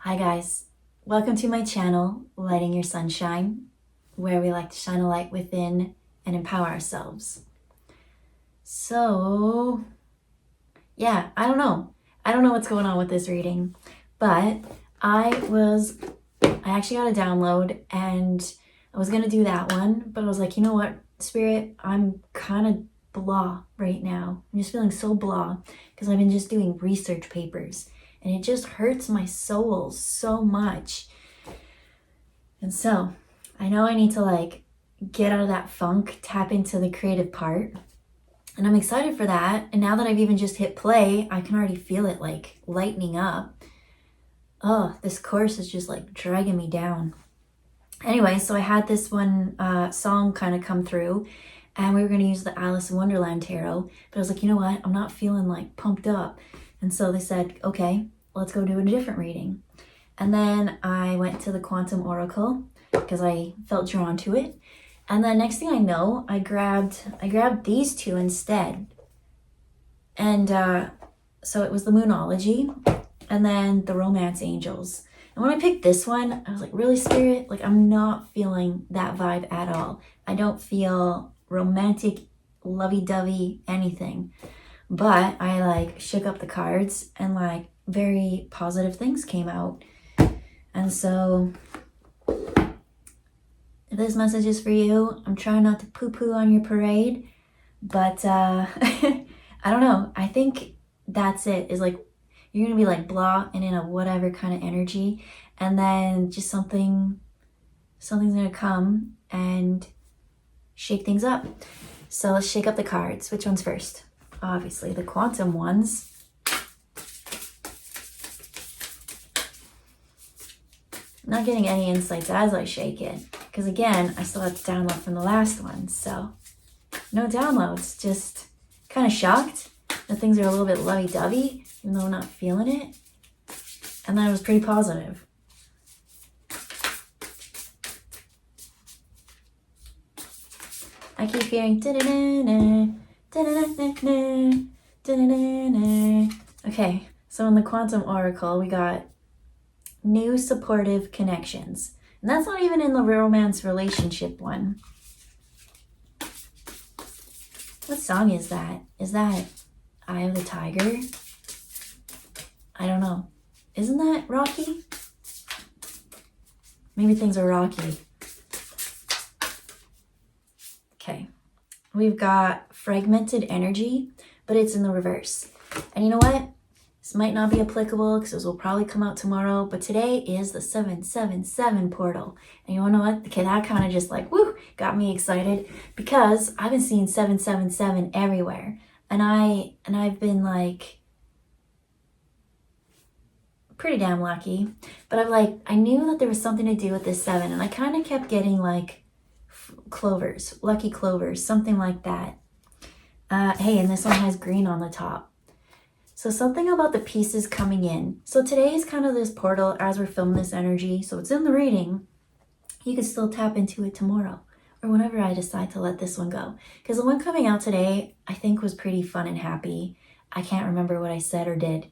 Hi guys, welcome to my channel, Lighting Your Sunshine, where we like to shine a light within and empower ourselves. So, yeah, I don't know what's going on with this reading, but I actually got a download and I was gonna do that one, but I was like, you know what, Spirit, I'm kind of blah right now. I'm just feeling so blah because I've been just doing research papers. And it just hurts my soul so much. And so I know I need to get out of that funk, tap into the creative part. And I'm excited for that. And now that I've even just hit play, I can already feel it lightening up. Oh, this course is just dragging me down. Anyway, so I had this one song kind of come through and we were going to use the Alice in Wonderland tarot. But I was like, you know what? I'm not feeling pumped up. And so they said, okay, let's go do a different reading. And then I went to the Quantum Oracle because I felt drawn to it. And then next thing I know, I grabbed these two instead. And so it was the Moonology and then the Romance Angels. And when I picked this one, I was like, really, Spirit? I'm not feeling that vibe at all. I don't feel romantic, lovey-dovey, anything. But I shook up the cards and very positive things came out. And so if this message is for you, I'm trying not to poo-poo on your parade, but I don't know. I think that's it, is you're gonna be blah and in a whatever kind of energy, and then just something's gonna come and shake things up. So let's shake up the cards. Which one's first? Obviously the quantum ones. I'm not getting any insights as I shake it because again I still have to download from the last one, so no downloads. Just kind of shocked that things are a little bit lovey-dovey even though I'm not feeling it, and then it was pretty positive. I keep hearing da-da-da-da. Okay, so in the Quantum Oracle, we got new supportive connections. And that's not even in the romance relationship one. What song is that? Is that Eye of the Tiger? I don't know. Isn't that rocky? Maybe things are rocky. Okay. We've got fragmented energy, but it's in the reverse. And you know what? This might not be applicable because this will probably come out tomorrow, but today is the 777 portal. And you wanna know what? Okay, that kind of just woo, got me excited because I've been seeing 777 everywhere. And I've been pretty damn lucky, but I knew that there was something to do with this 7, and I kind of kept getting clovers, lucky clovers, something like that. Hey, and this one has green on the top. So something about the pieces coming in. So today is kind of this portal as we're filming this energy. So it's in the reading. You can still tap into it tomorrow or whenever I decide to let this one go. Because the one coming out today, I think was pretty fun and happy. I can't remember what I said or did.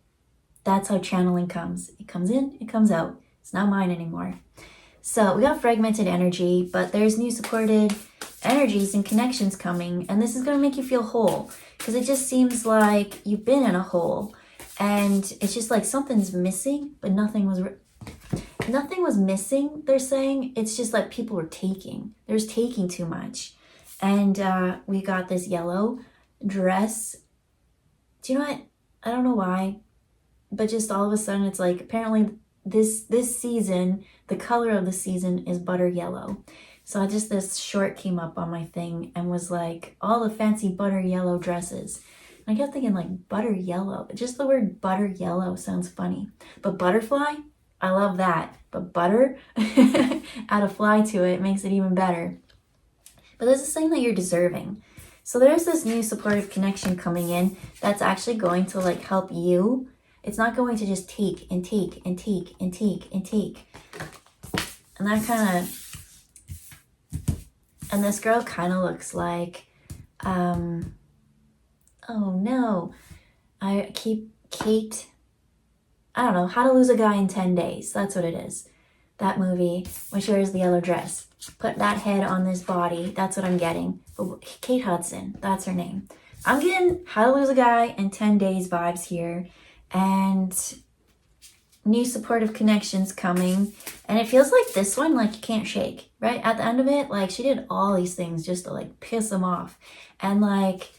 That's how channeling comes. It comes in, it comes out. It's not mine anymore. So we got fragmented energy, but there's new supported energies and connections coming, and this is going to make you feel whole because it just seems like you've been in a hole and it's just something's missing, but nothing was missing, they're saying. It's just people were taking. There's taking too much. And we got this yellow dress. Do you know what? I don't know why, but just all of a sudden it's apparently this season, the color of the season is butter yellow. So this short came up on my thing and was all the fancy butter yellow dresses. And I kept thinking butter yellow. Just the word butter yellow sounds funny. But butterfly, I love that. But butter, add a fly to it, makes it even better. But this is saying that you're deserving. So there's this new supportive connection coming in that's actually going to help you. It's not going to just take and take and take and take and take. And that kind of, and this girl kind of looks oh no, Kate I don't know, How to Lose a Guy in 10 Days. That's what it is. That movie, when she wears the yellow dress. Put that head on this body. That's what I'm getting. Kate Hudson, that's her name. I'm getting How to Lose a Guy in 10 Days vibes here. And new supportive connections coming. And it feels like this one, like, you can't shake, right? At the end of it, like, she did all these things just to, like, piss him off. And, like,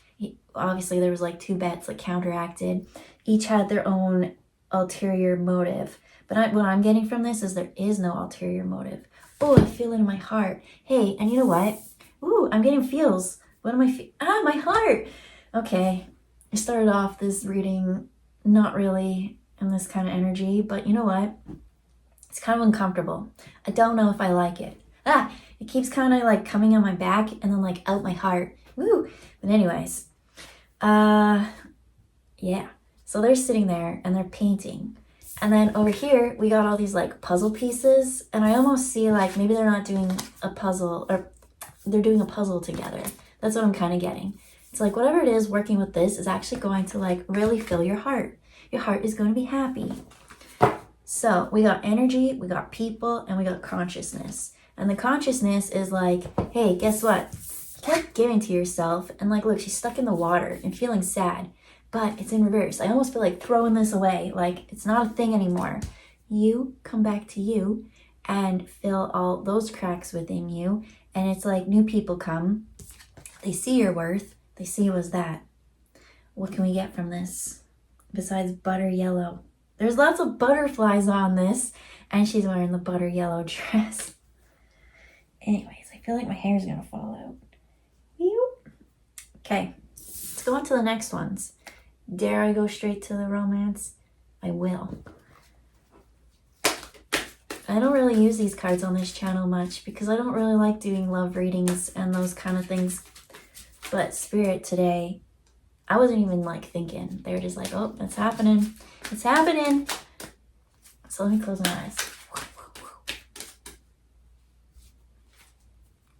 obviously there was, like, 2 bets, like, counteracted. Each had their own ulterior motive. But what I'm getting from this is there is no ulterior motive. Oh, I feel it in my heart. Hey, and you know what? Ooh, I'm getting feels. What am I my heart. Okay, I started off this reading not really in this kind of energy, but you know what? It's kind of uncomfortable. I don't know if I like it. It keeps kind of like coming on my back and then like out my heart. Woo! But anyways, yeah. So they're sitting there and they're painting. And then over here, we got all these like puzzle pieces. And I almost see like maybe they're not doing a puzzle, or they're doing a puzzle together. That's what I'm kind of getting. It's like whatever it is, working with this is actually going to like really fill your heart. Your heart is going to be happy. So we got energy, we got people, and we got consciousness. And the consciousness is like, hey, guess what? You kept giving to yourself. And like, look, she's stuck in the water and feeling sad. But it's in reverse. I almost feel like throwing this away. Like, it's not a thing anymore. You come back to you and fill all those cracks within you. And it's like new people come. They see your worth. They see you as that. What can we get from this? Besides butter yellow. There's lots of butterflies on this. And she's wearing the butter yellow dress. Anyways, I feel like my hair is going to fall out. Okay, let's go on to the next ones. Dare I go straight to the romance? I will. I don't really use these cards on this channel much because I don't really like doing love readings and those kind of things. But Spirit today, I wasn't even like thinking. They were just like, oh, it's happening. It's happening. So let me close my eyes.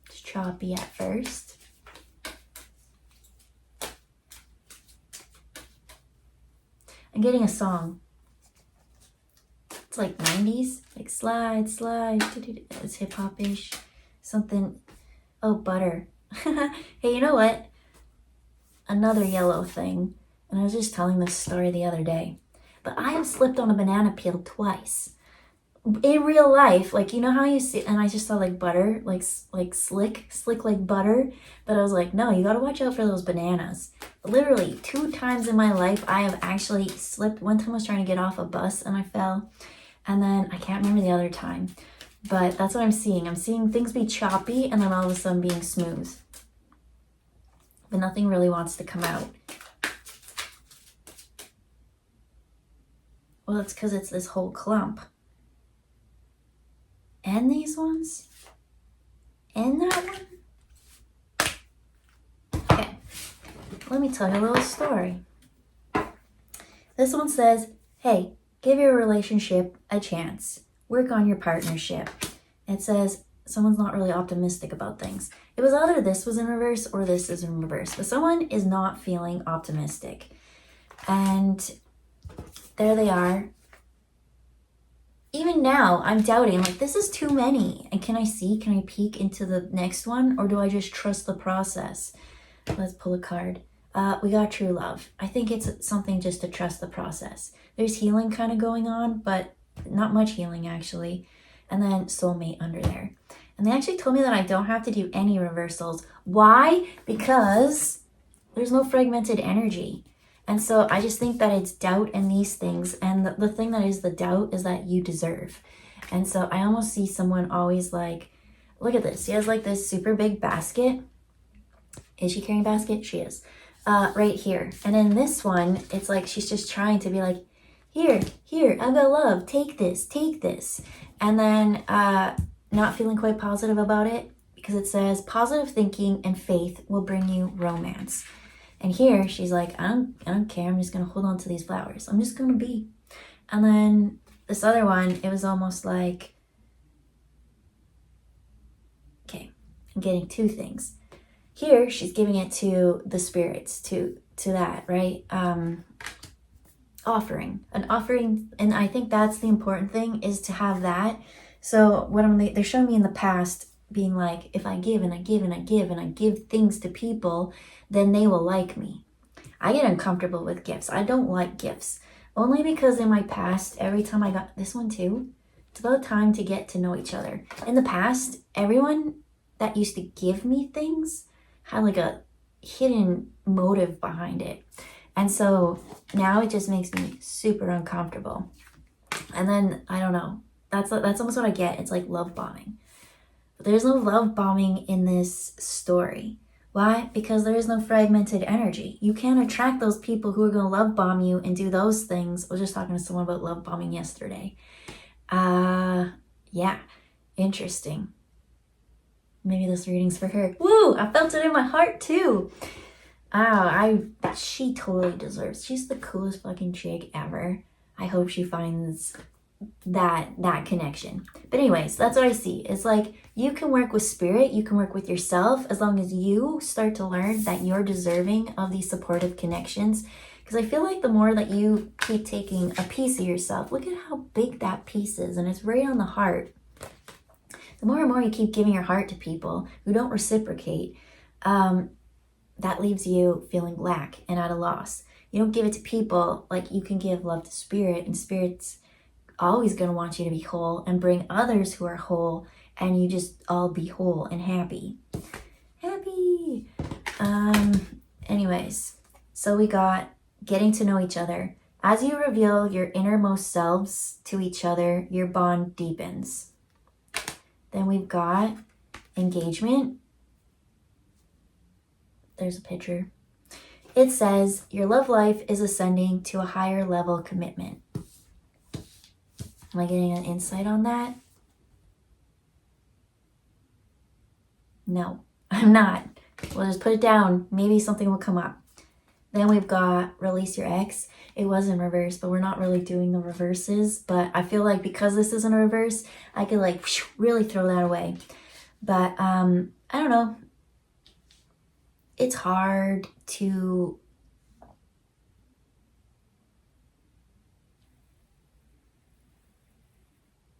It's choppy at first. I'm getting a song. It's like 90s, like slide, slide. It's hip hop-ish. Something. Oh, butter. Hey, you know what? Another yellow thing. And I was just telling this story the other day. But I have slipped on a banana peel twice. In real life, like, you know how you see, and I just saw like butter, like slick like butter. But I was like, no, you gotta watch out for those bananas. Literally 2 times in my life, I have actually slipped. One time I was trying to get off a bus and I fell. And then I can't remember the other time. But that's what I'm seeing. I'm seeing things be choppy and then all of a sudden being smooth. But nothing really wants to come out. Well, it's because it's this whole clump. And these ones. And that one. Okay. Let me tell you a little story. This one says, hey, give your relationship a chance. Work on your partnership. It says someone's not really optimistic about things. It was either this was in reverse or this is in reverse. But someone is not feeling optimistic. And there they are. Even now, I'm doubting, like, this is too many. And can I peek into the next one? Or do I just trust the process? Let's pull a card. We got true love. I think it's something just to trust the process. There's healing kind of going on, but not much healing, actually. And then soulmate under there. And they actually told me that I don't have to do any reversals. Why? Because there's no fragmented energy. And so I just think that it's doubt in these things. And the thing that is the doubt is that you deserve. And so I almost see someone always like, look at this. She has like this super big basket. Is she carrying a basket? She is. Right here. And in this one, it's like she's just trying to be like, here, I got love. Take this. And then not feeling quite positive about it because it says positive thinking and faith will bring you romance. And here she's like, I don't care. I'm just going to hold on to these flowers. I'm just going to be. And then this other one, it was almost like, okay, I'm getting 2 things. Here, she's giving it to the spirits, to that, right? an offering. And I think that's the important thing, is to have that. So they're showing me in the past being like, if I give and I give and I give and I give things to people, then they will like me. I get uncomfortable with gifts. I don't like gifts, only because in my past, every time I got this one too, it's about time to get to know each other. In the past, everyone that used to give me things had like a hidden motive behind it. And so now it just makes me super uncomfortable. And then, I don't know, that's almost what I get. It's like love bombing. But there's no love bombing in this story. Why? Because there is no fragmented energy. You can't attract those people who are going to love bomb you and do those things. I was just talking to someone about love bombing yesterday. Yeah, interesting. Maybe this reading's for her. Woo! I felt it in my heart too. She totally deserves. She's the coolest fucking chick ever. I hope she finds that connection. But anyways, that's what I see. It's like, you can work with spirit, you can work with yourself, as long as you start to learn that you're deserving of these supportive connections. Because I feel like the more that you keep taking a piece of yourself, look at how big that piece is, and it's right on the heart. The more and more you keep giving your heart to people who don't reciprocate, that leaves you feeling lack and at a loss. You don't give it to people like you can give love to spirit, and spirit's always going to want you to be whole and bring others who are whole, and you just all be whole and happy. Anyways, so we got getting to know each other. As you reveal your innermost selves to each other, your bond deepens. Then we've got engagement. There's a picture. It says, your love life is ascending to a higher level commitment. Am I getting an insight on that? No, I'm not. We'll just put it down. Maybe something will come up. Then we've got release your ex. It was in reverse, but we're not really doing the reverses. But I feel like because this is in reverse, I could like really throw that away. But I don't know. It's hard to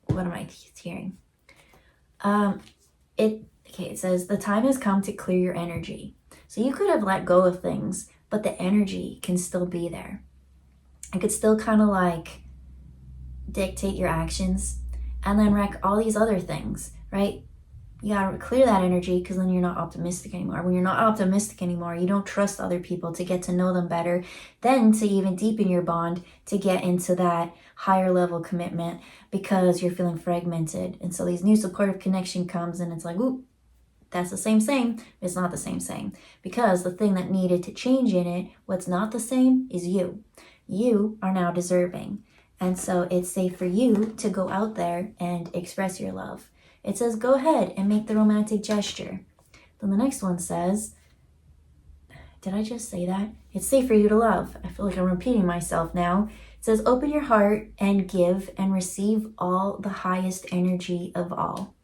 what am I hearing? It says the time has come to clear your energy. So you could have let go of things, but the energy can still be there. It could still kind of like dictate your actions and then wreck all these other things, right? You gotta clear that energy, because then you're not optimistic anymore. When you're not optimistic anymore, you don't trust other people to get to know them better, then to even deepen your bond, to get into that higher level commitment, because you're feeling fragmented. And so these new supportive connection comes, and it's like, ooh, that's the same. It's not the same, because the thing that needed to change in it, what's not the same, is you. You are now deserving. And so it's safe for you to go out there and express your love. It says, go ahead and make the romantic gesture. Then the next one says, did I just say that? It's safe for you to love. I feel like I'm repeating myself now. It says, open your heart and give and receive all the highest energy of all.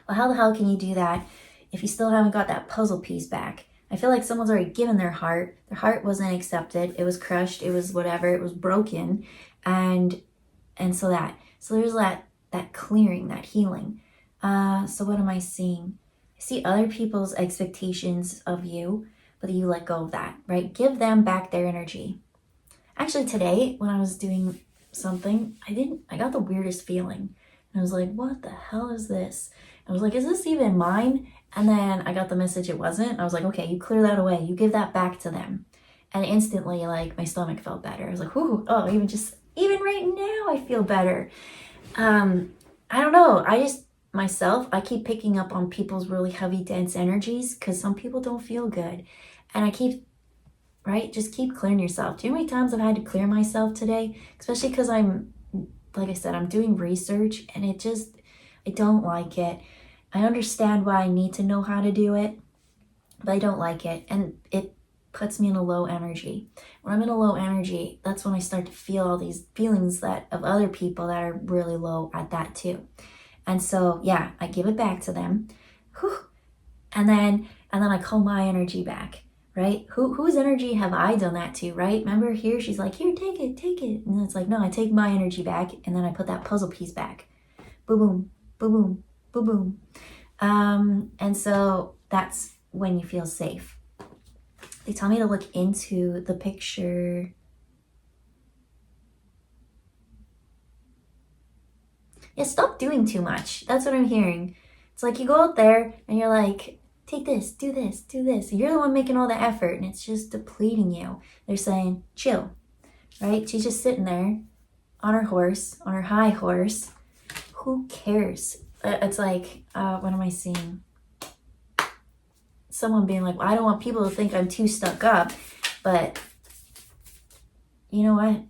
Well, how the hell can you do that if you still haven't got that puzzle piece back? I feel like someone's already given their heart. Their heart wasn't accepted. It was crushed. It was whatever. It was broken. And so there's that clearing, that healing. So what am I seeing? I see other people's expectations of you, but you let go of that, right? Give them back their energy. Actually, today, when I was doing something, I got the weirdest feeling. And I was like, what the hell is this? I was like, is this even mine? And then I got the message it wasn't. I was like, okay, you clear that away. You give that back to them. And instantly, like, my stomach felt better. I was like, ooh, oh, even right now, I feel better. I don't know. I keep picking up on people's really heavy, dense energies, because some people don't feel good. And I keep, just keep clearing yourself. Do you know how many times I've had to clear myself today? Especially because like I said, I'm doing research, and I don't like it. I understand why I need to know how to do it, but I don't like it. And it puts me in a low energy. When I'm in a low energy, that's when I start to feel all these feelings of other people that are really low at that too. And so, yeah, I give it back to them. Whew. And then I call my energy back, right? Whose energy have I done that to, right? Remember here, she's like, here, take it. And it's like, no, I take my energy back, and then I put that puzzle piece back. Boom, boom, boom, boom, boom, boom. And so that's when you feel safe. They tell me to look into the picture. Yeah, stop doing too much. That's what I'm hearing. It's like you go out there and you're like, take this, do this, do this. You're the one making all the effort, and it's just depleting you. They're saying, chill, right? She's just sitting there on her horse, on her high horse. Who cares? It's like, what am I seeing? Someone being like, well, I don't want people to think I'm too stuck up, but you know what?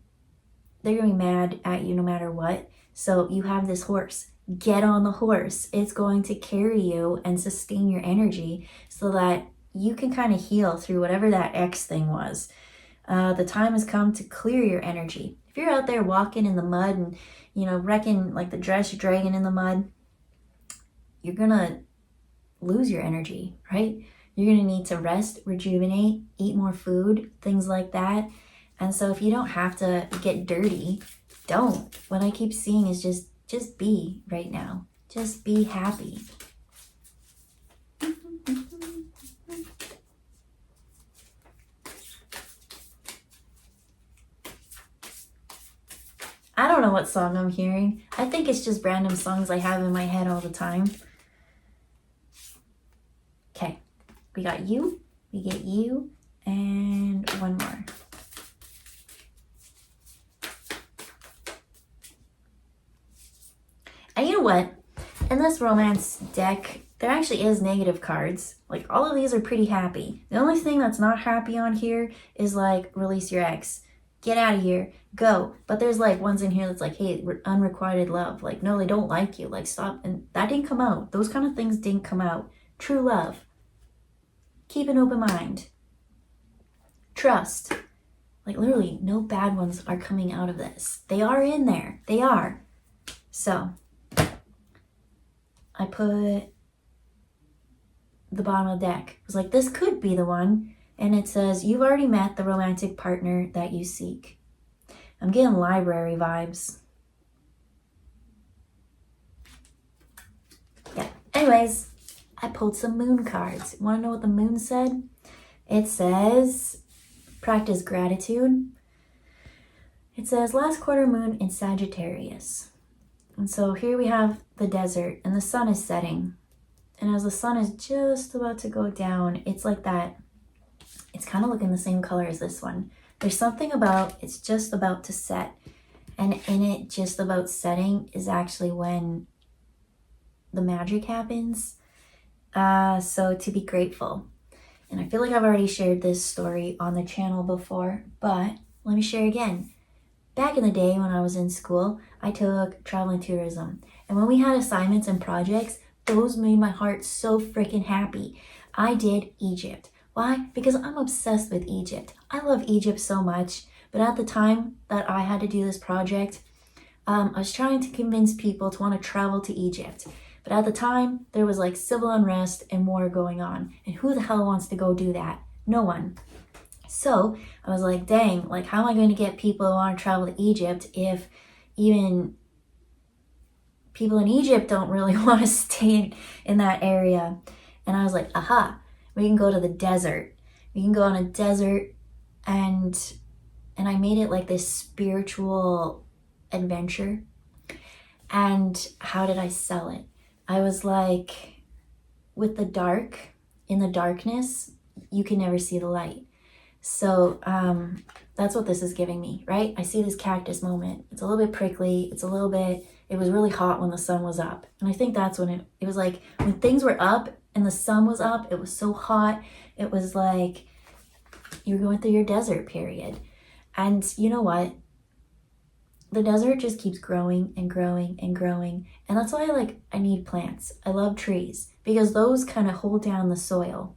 They're going to be mad at you no matter what. So you have this horse. Get on the horse. It's going to carry you and sustain your energy so that you can kind of heal through whatever that X thing was. The time has come to clear your energy. If you're out there walking in the mud and, wrecking like the dress you're dragging in the mud, you're going to lose your energy, right? You're going to need to rest, rejuvenate, eat more food, things like that. And so if you don't have to get dirty, don't. What I keep seeing is just be right now. Just be happy. I don't know what song I'm hearing. I think it's just random songs I have in my head all the time. Okay, we got you, we get you, and one more. And you know what? In this romance deck, there actually is negative cards. Like, all of these are pretty happy. The only thing that's not happy on here is like, release your ex. Get out of here. Go. But there's like ones in here that's like, hey, unrequited love. Like, no, they don't like you. Like, stop. And that didn't come out. Those kind of things didn't come out. True love. Keep an open mind. Trust. Like, literally, no bad ones are coming out of this. They are in there. They are. So, I put the bottom of the deck. I was like, this could be the one. And it says, you've already met the romantic partner that you seek. I'm getting library vibes. Yeah. Anyways, I pulled some moon cards. Want to know what the moon said? It says, practice gratitude. It says, last quarter moon in Sagittarius. And so here we have the desert and the sun is setting. And as the sun is just about to go down, it's like that. It's kind of looking the same color as this one. There's something about it's just about to set. And in it just about setting is actually when the magic happens. So to be grateful. And I feel like I've already shared this story on the channel before, but let me share again. Back in the day when I was in school, I took travel and tourism. And when we had assignments and projects, those made my heart so freaking happy. I did Egypt. Why? Because I'm obsessed with Egypt. I love Egypt so much. But at the time that I had to do this project, I was trying to convince people to want to travel to Egypt. But at the time, there was like civil unrest and war going on. And who the hell wants to go do that? No one. So I was like, dang, like how am I going to get people who want to travel to Egypt if even people in Egypt don't really want to stay in that area? And I was like, aha, we can go to the desert. We can go on a desert and I made it like this spiritual adventure. And how did I sell it? I was like, with the dark, in the darkness, you can never see the light. So that's what this is giving me, right? I see this cactus moment. It's a little bit prickly. It was really hot when the sun was up. And I think that's when it was like, when things were up and the sun was up, it was so hot. It was like you were going through your desert period. And you know what? The desert just keeps growing and growing and growing. And that's why I need plants. I love trees because those kind of hold down the soil,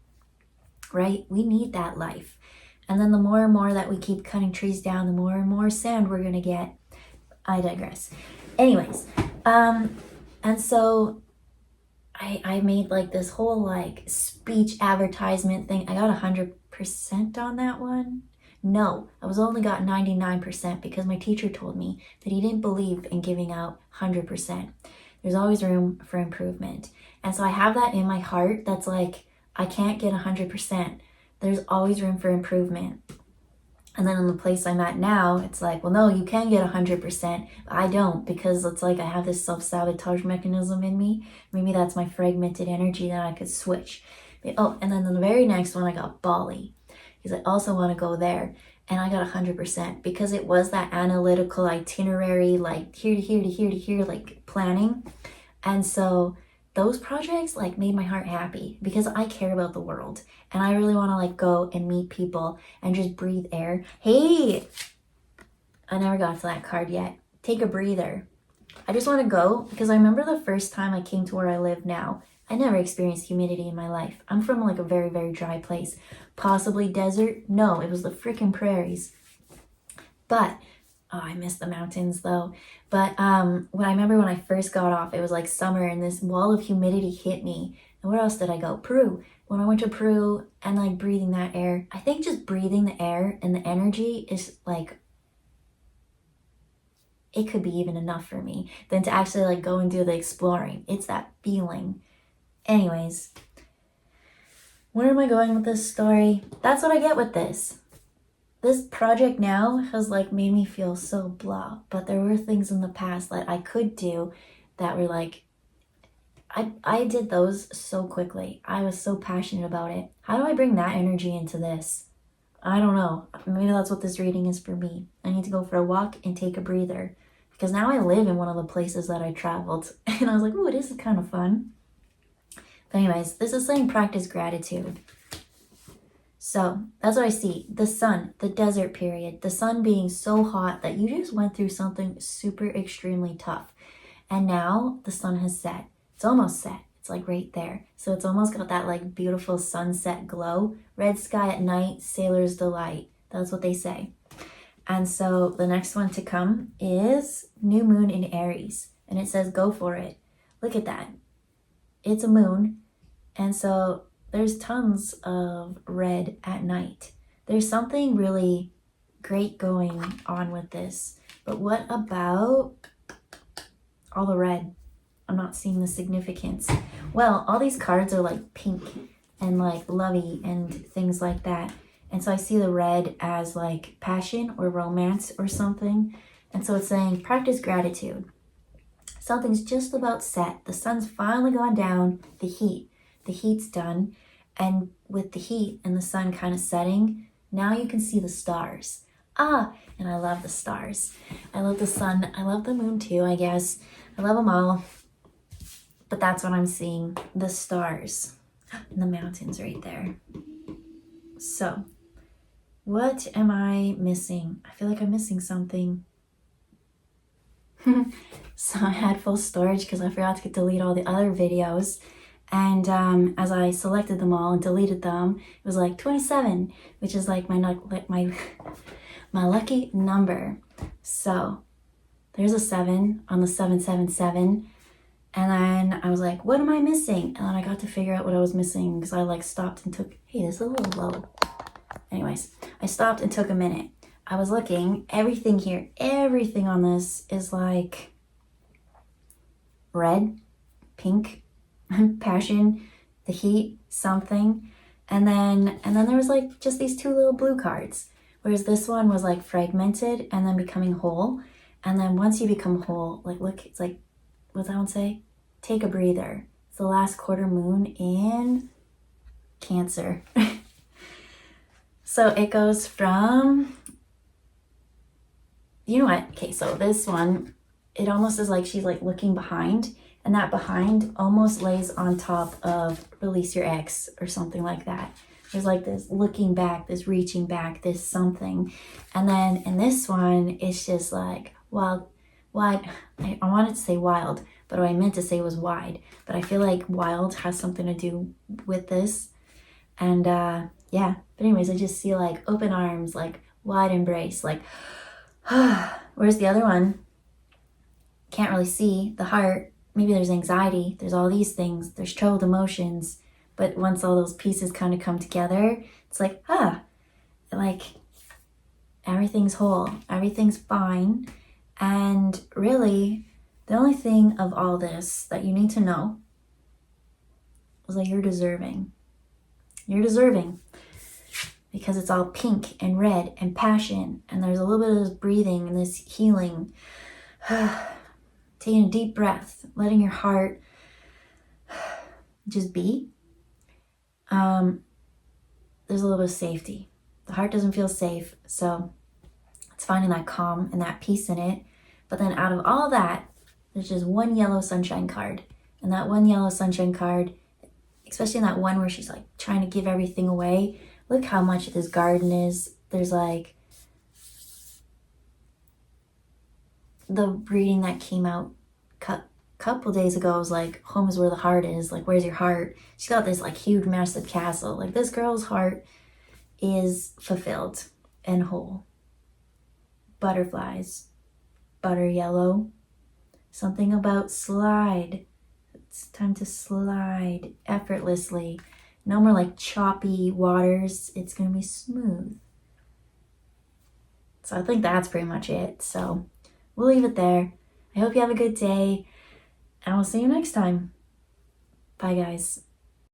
right? We need that life. And then the more and more that we keep cutting trees down, the more and more sand we're going to get. I digress. Anyways, and so I made like this whole like speech advertisement thing. I got 100% on that one. No, I was only got 99% because my teacher told me that he didn't believe in giving out 100%. There's always room for improvement. And so I have that in my heart that's like, I can't get 100%. There's always room for improvement. And then in the place I'm at now, it's like, well, no, you can get 100%. I don't, because it's like I have this self-sabotage mechanism in me. Maybe that's my fragmented energy that I could switch. Oh, and then the very next one, I got Bali, because I also want to go there. And I got 100% because it was that analytical itinerary, like here to here to here to here, like planning. And so those projects like made my heart happy because I care about the world and I really want to like go and meet people and just breathe air. Hey, I never got to that card yet. Take a breather. I just want to go because I remember the first time I came to where I live now. I never experienced humidity in my life. I'm from like a very, very dry place. Possibly desert. No, it was the freaking prairies. But oh, I miss the mountains though. But when I remember when I first got off, it was like summer and this wall of humidity hit me. And where else did I go? Peru. When I went to Peru and like breathing that air, I think just breathing the air and the energy is like, it could be even enough for me than to actually like go and do the exploring. It's that feeling. Anyways, where am I going with this story? That's what I get with this. This project now has like made me feel so blah, but there were things in the past that I could do that were like, I did those so quickly. I was so passionate about it. How do I bring that energy into this? I don't know. Maybe that's what this reading is for me. I need to go for a walk and take a breather because now I live in one of the places that I traveled and I was like, ooh, this is kind of fun. But anyways, this is saying practice gratitude. So that's what I see. The sun, the desert period, the sun being so hot that you just went through something super extremely tough. And now the sun has set. It's almost set. It's like right there. So it's almost got that like beautiful sunset glow. Red sky at night, sailor's delight. That's what they say. And so the next one to come is new moon in Aries. And it says, go for it. Look at that. It's a moon. And so there's tons of red at night. There's something really great going on with this. But what about all the red? I'm not seeing the significance. Well, all these cards are like pink and like lovey and things like that. And so I see the red as like passion or romance or something. And so it's saying practice gratitude. Something's just about set. The sun's finally gone down. The heat's done. And with the heat and the sun kind of setting, now you can see the stars. And I love the stars. I love the sun. I love the moon too, I guess. I love them all. But that's what I'm seeing, the stars and the mountains right there. So, what am I missing? I feel like I'm missing something. So I had full storage because I forgot to delete all the other videos. And as I selected them all and deleted them, it was like 27, which is like my lucky number. So there's a 7 on the 777. And then I was like, what am I missing? And then I got to figure out what I was missing because I like stopped and took, hey, this is a little low. Anyways, I stopped and took a minute. I was looking, everything here, everything on this is like red, pink, passion, the heat, something. And then there was like just these 2 little blue cards. Whereas this one was like fragmented and then becoming whole. And then once you become whole, like look, it's like, what's that one say? Take a breather. It's the last quarter moon in Cancer. So it goes from, you know what? Okay, so this one, it almost is like she's like looking behind, and that behind almost lays on top of release your ex or something like that. There's like this looking back, this reaching back, this something. And then in this one, it's just like wild. I wanted to say wild, but what I meant to say was wide. But I feel like wild has something to do with this. And yeah, but anyways, I just see like open arms, like wide embrace, like, whereas the other one, can't really see the heart. Maybe there's anxiety, there's all these things, there's troubled emotions, But once all those pieces kind of come together, it's like, like everything's whole, everything's fine. And really, the only thing of all this that you need to know is that you're deserving. You're deserving because it's all pink and red and passion, and there's a little bit of this breathing and this healing. Taking a deep breath, letting your heart just be. There's a little bit of safety. The heart doesn't feel safe, so it's finding that calm and that peace in it. But then out of all that, there's just one yellow sunshine card. And that one yellow sunshine card, especially in that one where she's like trying to give everything away, look how much this garden is. There's like the reading that came out couple days ago was like, home is where the heart is. Like, where's your heart? She's got this like huge massive castle. Like, this girl's heart is fulfilled and whole. Butterflies, butter yellow, something about slide. It's time to slide effortlessly. No more like choppy waters. It's gonna be smooth. So I think that's pretty much it. So we'll leave it there. I hope you have a good day, and we'll see you next time. Bye, guys.